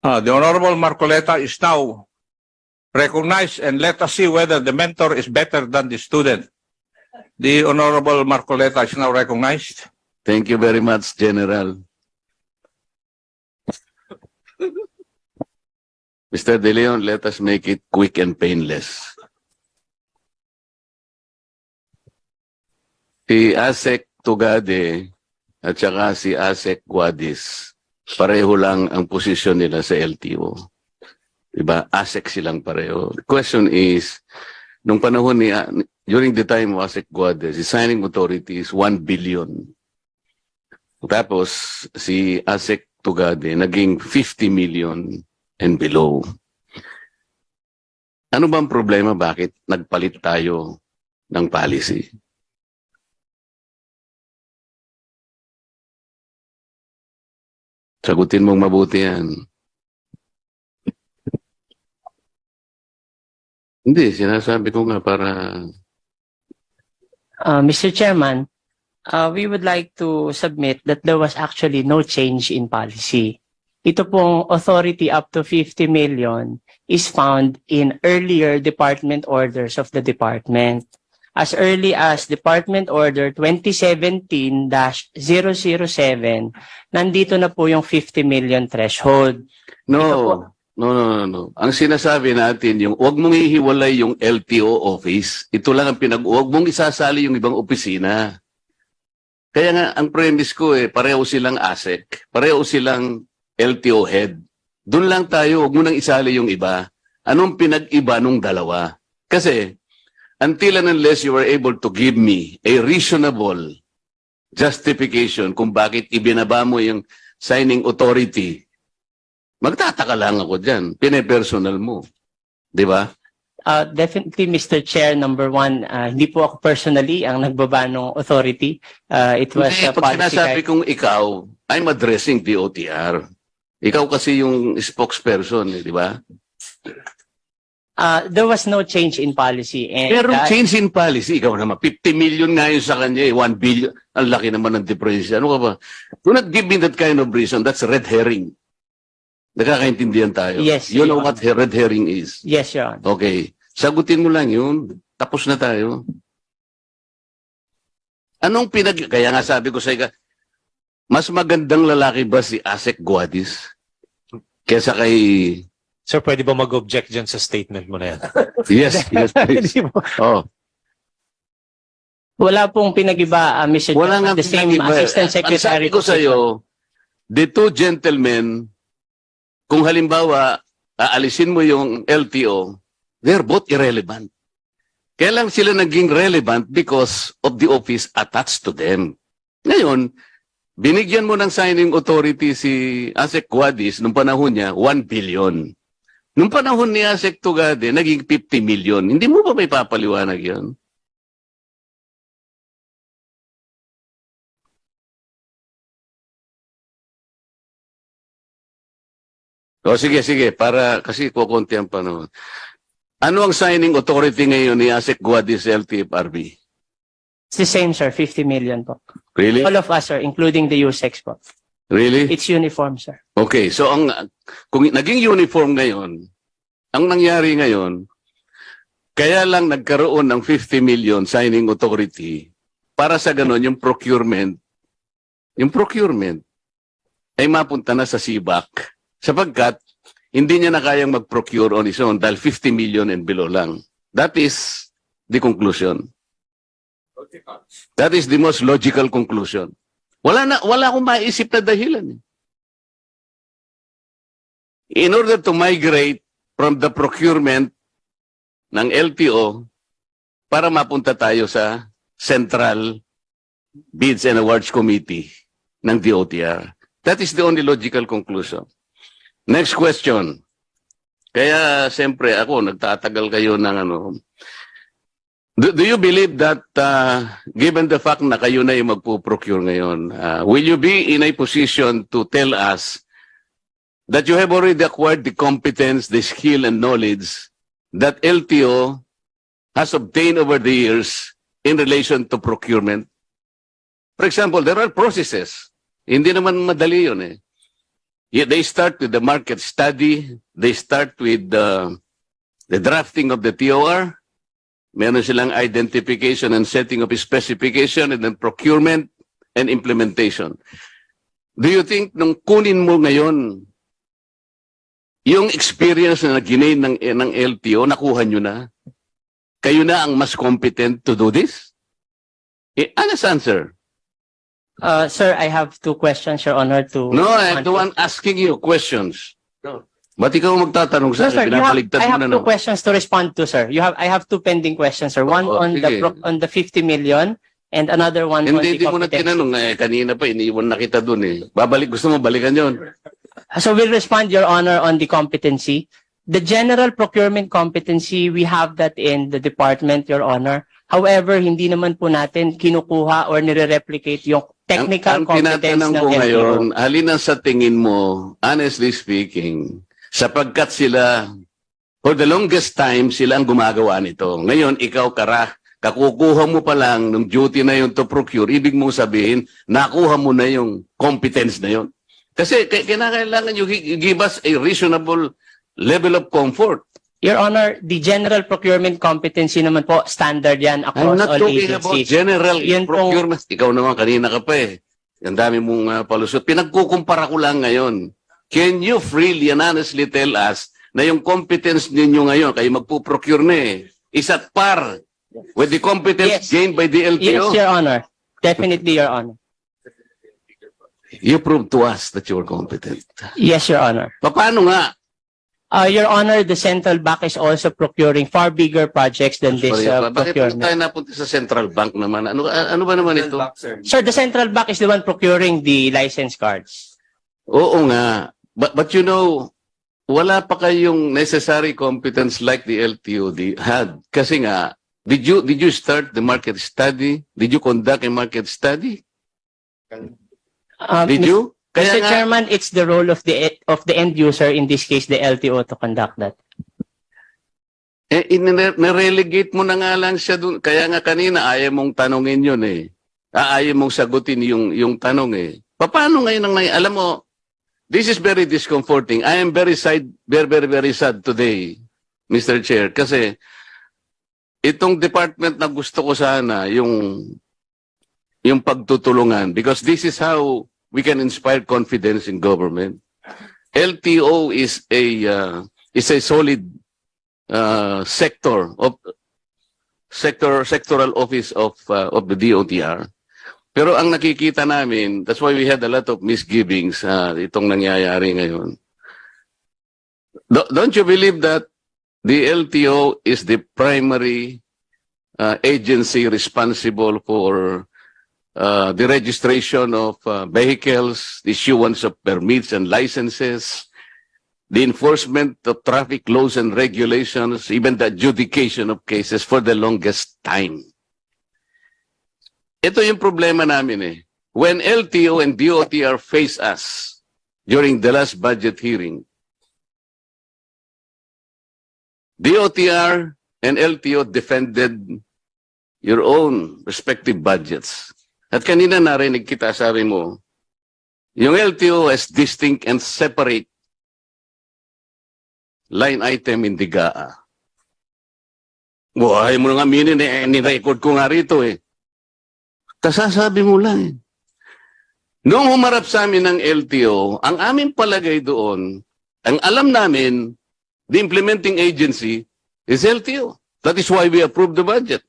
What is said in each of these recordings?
The Honorable Marcoleta is now recognized, and let us see whether the mentor is better than the student. The Honorable Marcoleta is now recognized. Thank you very much, General. Mr. De Leon, let us make it quick and painless. Si Asek Tugade at saka si Asek Guadis, pareho lang ang posisyon nila sa LTO. Diba? Asek silang pareho. The question is, nung panahon ni, during the time of Asek Guadis, the signing authority is 1 billion. Tapos, si Asek Tugade, naging 50 million and below. Ano bang problema? Bakit nagpalit tayo ng policy? Sagutin mong mabuti yan. Hindi, sinasabi ko nga para... Mr. Chairman, we would like to submit that there was actually no change in policy. Ito pong authority up to 50 million is found in earlier department orders of the department. As early as Department Order 2017-007, nandito na po yung 50 million threshold. No. Ang sinasabi natin, yung huwag mong ihiwalay yung LTO office. Ito lang ang huwag mong isasali yung ibang opisina. Kaya nga, ang premise ko pareho silang ASEC, pareho silang LTO head. Doon lang tayo, huwag mo nang isali yung iba. Anong pinag-iba nung dalawa? Kasi, until and unless you are able to give me a reasonable justification kung bakit ibinaba mo yung signing authority, magtataka lang ako dyan. Pine-personal mo. Di ba? Definitely, Mr. Chair, number one, hindi po ako personally ang nagbaba ng authority. It was Hindi, a pag policy sinasabi kong ikaw, I'm addressing DOTR. Ikaw kasi yung spokesperson, di ba? there was no change in policy. And Pero change in policy, ikaw naman, 50 million nga yun sa kanya, 1 billion. Ang laki naman ng difference. Ano ka ba? Do not give me that kind of reason. That's red herring. Nakakaintindihan tayo. Yes, You know Your what red herring is? Yes, Your Honor. Okay. Sagutin mo lang yun. Tapos na tayo. Anong kaya nga sabi ko sa ika, mas magandang lalaki ba si Asek Guadis kesa kay... Sir, pwede ba mag-object dyan sa statement mo na yan? Yes, please. Oh. Wala pong pinag-iba, Mr. Wala nga The same pinag-iba. Assistant Secretary. Ang sabi ko sa iyo, the two gentlemen, kung halimbawa, aalisin mo yung LTO, they're both irrelevant. Kaya lang sila naging relevant because of the office attached to them. Ngayon, binigyan mo ng signing authority si Asek Guadis nung panahon niya, 1 billion. Nung panahon ni Asek Tugade, naging 50 million. Hindi mo ba may papaliwanag yan? O sige, para kasi kukunti ang panahon. Ano ang signing authority ngayon ni Asek Guadis LTFRB? It's the same, sir. 50 million po. Really? All of us, sir, including the USEX po. Really? It's uniform, sir. Okay, so kung naging uniform ngayon, ang nangyari ngayon, kaya lang nagkaroon ng 50 million signing authority para sa ganon yung procurement ay mapunta na sa CBAC sapagkat hindi niya na kayang mag-procure on his own dahil 50 million and below lang. That is the conclusion. That is the most logical conclusion. Wala akong maisip na dahilan. In order to migrate from the procurement ng LTO para mapunta tayo sa Central Bids and Awards Committee ng DOTR. That is the only logical conclusion. Next question. Kaya siyempre ako, nagtatagal kayo ng ano. Do you believe that given the fact na kayo na yung magpo-procure ngayon, will you be in a position to tell us that you have already acquired the competence, the skill, and knowledge that LTO has obtained over the years in relation to procurement? For example, there are processes. Hindi naman madali yun eh. They start with the market study. They start with the drafting of the TOR. Meron silang identification and setting of specification, and then procurement and implementation. Do you think nung kunin mo ngayon yung experience na ginain ng LTO, nakuha nyo na? Kayo na ang mas competent to do this? Honest answer. Sir, I have two questions, Your Honor, to... No, I'm the one asking you questions. No. Ba't ikaw magtatanong No, sa sir, akin? Pinapaligtad I mo have na two no? questions to respond to, sir. I have two pending questions, sir. One Oo, on sige. the 50 million and another one on the Hindi mo na competency. tinanong. Kanina pa, iniwan na kita dun eh. Gusto mo balikan yon? So we'll respond, Your Honor, on the competency. The general procurement competency, we have that in the department, Your Honor. However, hindi naman po natin kinukuha or nire-replicate yung technical ang competence tinatanong ng ko LTO. ngayon, halina sa tingin mo, honestly speaking, sapagkat sila, for the longest time, sila ang gumagawa nito. Ngayon, ikaw kakukuha mo pa lang ng duty na yun to procure, ibig mong sabihin, nakuha mo na yung competence na yun. Kasi kinakailangan you give us a reasonable level of comfort. Your Honor, the general procurement competency naman po, standard yan I'm across not all talking about agencies. general Yun pong- procurement. Ikaw naman, kanina ka pa eh. Ang dami mong palusot. Pinagkukumpara ko lang ngayon. Can you freely and honestly tell us na yung competence ninyo ngayon, kayo magpuprocure na eh, is at par with the competence Yes. gained by the LTO? Yes, Your Honor. Definitely, Your Honor. You prove to us that you are competent. Yes, Your Honor. Paano nga? Your Honor, the central bank is also procuring far bigger projects than this Sorry, bakit tayo procurement. napunta sa central bank naman? Ano ba naman ito? Sir, the central bank is the one procuring the license cards. Oo nga. But you know, wala pa kayong necessary competence like the LTO had. Kasi nga, did you start the market study? Did you conduct a market study? Did you? Mr. Kaya nga, Chairman, it's the role of the end user, in this case, the LTO, to conduct that. nirelegate mo na nga lang siya dun. Kaya nga kanina, ayaw mong tanongin yun eh. Ayaw mong sagutin yung tanong eh. Paano ngayon alam mo, this is very discomforting. I am very sad today, Mr. Chair, kasi itong department na gusto ko sana yung pagtutulungan, because this is how we can inspire confidence in government. LTO is a solid sectoral office of the DOTR. Pero ang nakikita namin, that's why we had a lot of misgivings itong nangyayari ngayon. Don't you believe that the LTO is the primary agency responsible for the registration of vehicles, the issuance of permits and licenses, the enforcement of traffic laws and regulations, even the adjudication of cases for the longest time? Ito yung problema namin eh. When LTO and DOTR face us during the last budget hearing, DOTR and LTO defended your own respective budgets. At kanina narinig kita, sabi mo, yung LTO has distinct and separate line item in the GAA. Ayaw mo nang aminin eh, ni-record ko nga rito eh. Kasasabi mo lang eh. Noong humarap sa amin ng LTO, ang aming palagay doon, ang alam namin, the implementing agency is LTO. That is why we approved the budget.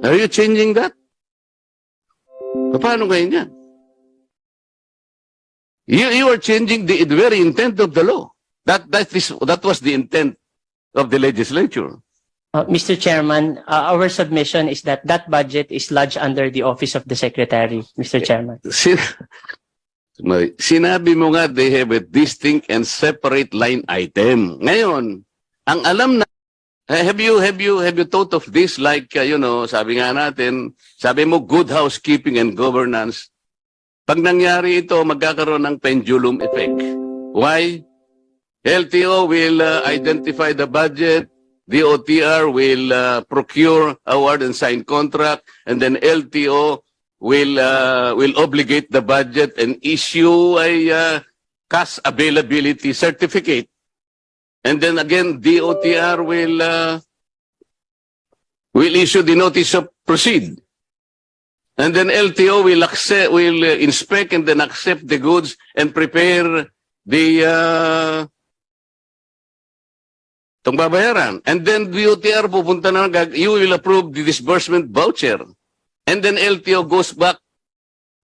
Are you changing that? Paano ngayon yan? You are changing the very intent of the law. That was the intent of the legislature. Mr. Chairman, our submission is that budget is lodged under the Office of the Secretary, Mr. Chairman. Sinabi mo nga, they have a distinct and separate line item. Ngayon, ang alam na, have you thought of this like, sabi nga natin, sabi mo, good housekeeping and governance. Pag nangyari ito, magkakaroon ng pendulum effect. Why? LTO will identify the budget, DOTR will procure, award, and sign contract, and then LTO will obligate the budget and issue a cash availability certificate. And then again, DOTR will issue the notice of proceed. And then LTO will inspect and then accept the goods and prepare the itong babayaran. And then DOTR pupunta na, you will approve the disbursement voucher. And then LTO goes back,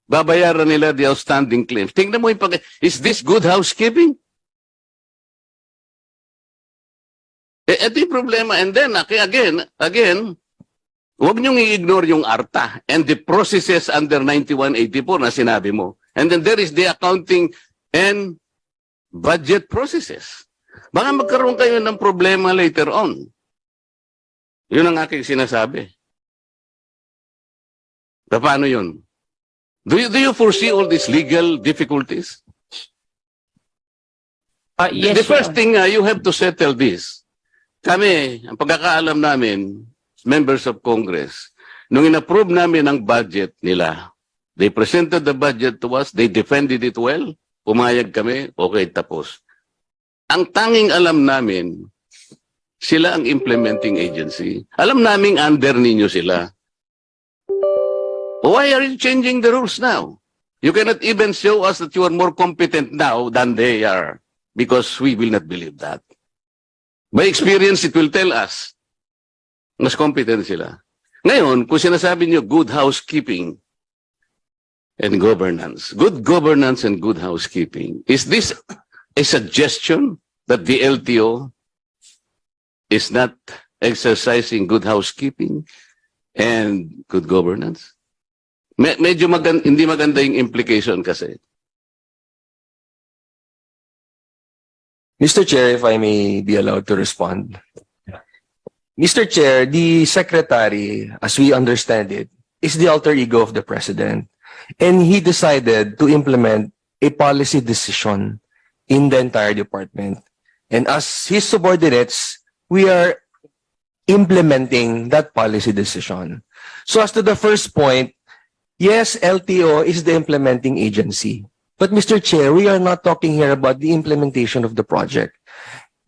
babayaran nila the outstanding claims. Tingnan mo yung is this good housekeeping? Ito yung problema. And then, again, huwag niyong i-ignore yung ARTA and the processes under 9184 na sinabi mo. And then there is the accounting and budget processes. Baka magkaroon kayo ng problema later on. Yun ang aking sinasabi. Paano yun? Do you foresee all these legal difficulties? Yes, The first thing, you have to settle this. Kami, ang pagkakaalam namin, members of Congress, nung in-approve namin ang budget nila, they presented the budget to us, they defended it well, pumayag kami, okay, tapos. Ang tanging alam namin, sila ang implementing agency. Alam namin under ninyo sila. Why are you changing the rules now? You cannot even show us that you are more competent now than they are, because we will not believe that. By experience, it will tell us mas competent sila. Ngayon, kung sinasabi niyo good housekeeping and governance, good governance and good housekeeping, is this a suggestion that the LTO is not exercising good housekeeping and good governance? Medyo hindi maganda yung implication kasi. Mr. Chair, if I may be allowed to respond. Mr. Chair, the Secretary, as we understand it, is the alter ego of the President. And he decided to implement a policy decision in the entire department. And as his subordinates, we are implementing that policy decision. So as to the first point, yes, LTO is the implementing agency. But Mr. Chair, we are not talking here about the implementation of the project.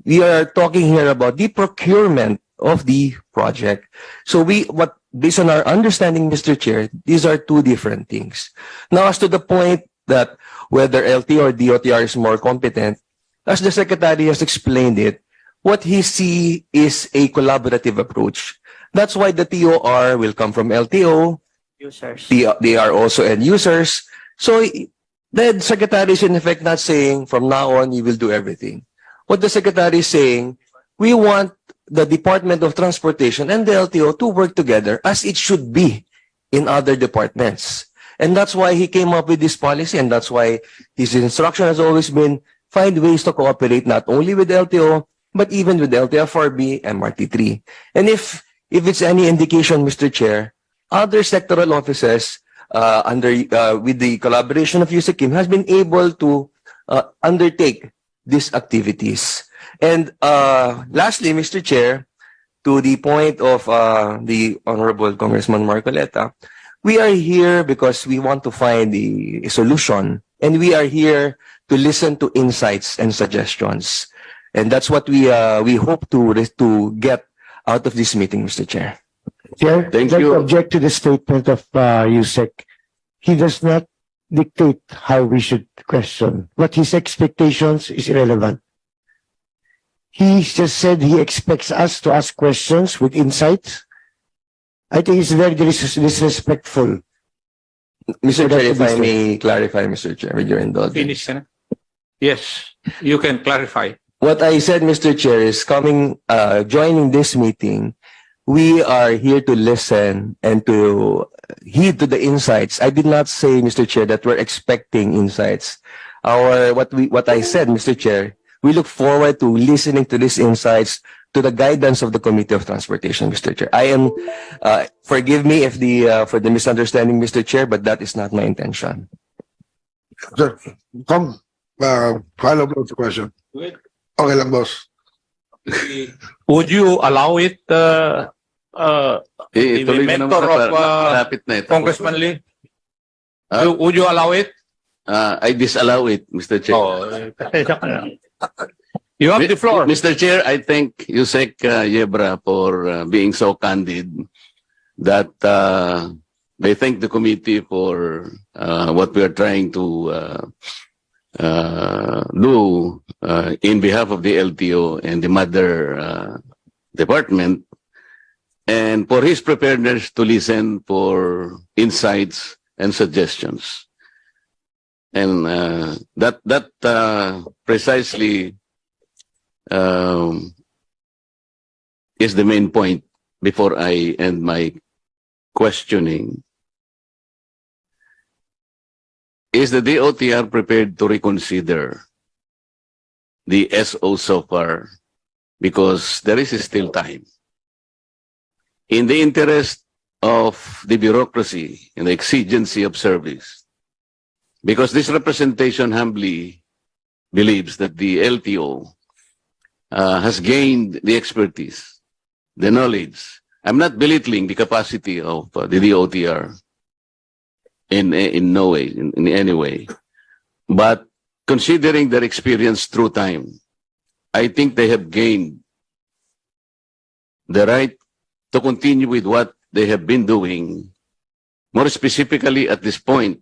We are talking here about the procurement of the project. So based on our understanding, Mr. Chair, these are two different things. Now, as to the point that whether LTO or DOTR is more competent, as the Secretary has explained it, what he sees is a collaborative approach. That's why the TOR will come from LTO. users. They are also end users. So the Secretary is in effect not saying from now on you will do everything. What the Secretary is saying, we want the Department of Transportation and the LTO to work together as it should be in other departments. And that's why he came up with this policy, and that's why his instruction has always been find ways to cooperate not only with LTO, but even with LTFRB and MRT3. And if it's any indication, Mr. Chair, other sectoral offices with the collaboration of USECIM has been able to undertake these activities. And lastly, Mr. Chair, to the point of the Honorable Congressman Marcoleta, we are here because we want to find a solution, and we are here to listen to insights and suggestions. And that's what we hope to get out of this meeting, Mr. Chair. Chair, Thank I'd like you. to object to the statement of USEC. He does not dictate how we should question. What his expectations is irrelevant. He just said he expects us to ask questions with insights. I think it's very disrespectful. Mr. Well, Chair, if that's I may clarify, Mr. Chair, with your indulgence. Finish na. Yes, you can clarify. What I said, Mr. Chair, is joining this meeting, we are here to listen and to heed to the insights. I did not say, Mr. Chair, that we're expecting insights. What I said, Mr. Chair, we look forward to listening to these insights to the guidance of the Committee of Transportation, Mr. Chair. I am, forgive me if for the misunderstanding, Mr. Chair, but that is not my intention. Sir, follow up question. Okay lang, boss. Would you allow it, the Tuloy mo naman, mentor of malapit na ito. Congressman Lee? Ah? Would you allow it? I disallow it, Mr. Chair. You have the floor. Mr. Chair, I thank Yusek Yebra for being so candid that they thank the committee for what we are trying to do in behalf of the LTO and the mother department, and for his preparedness to listen for insights and suggestions. And that precisely is the main point before I end my questioning. Is the DOTR prepared to reconsider the SO so far? Because there is still time. In the interest of the bureaucracy and the exigency of service, because this representation humbly believes that the LTO has gained the expertise, the knowledge. I'm not belittling the capacity of the DOTR in no way, in any way. But considering their experience through time, I think they have gained the right to continue with what they have been doing. More specifically at this point,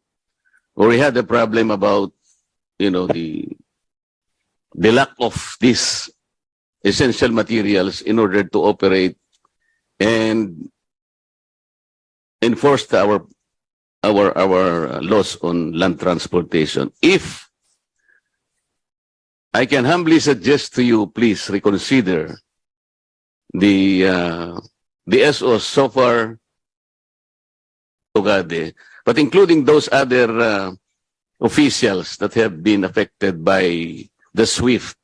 where we had a problem about, the lack of these essential materials in order to operate and enforce our laws on land transportation. If I can humbly suggest to you, please reconsider the SOs so far, but including those other officials that have been affected by the swift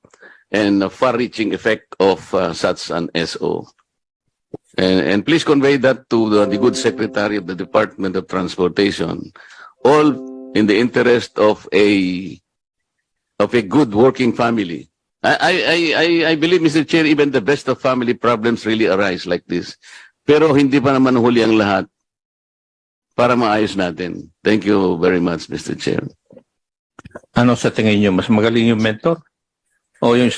and far-reaching effect of such an SO. And please convey that to the good Secretary of the Department of Transportation, all in the interest of a good working family. I believe, Mr. Chair, even the best of family problems really arise like this. Pero hindi pa naman huli ang lahat para maayos natin. Thank you very much, Mr. Chair. Ano sa tingin niyo? Mas magaling yung mentor o yung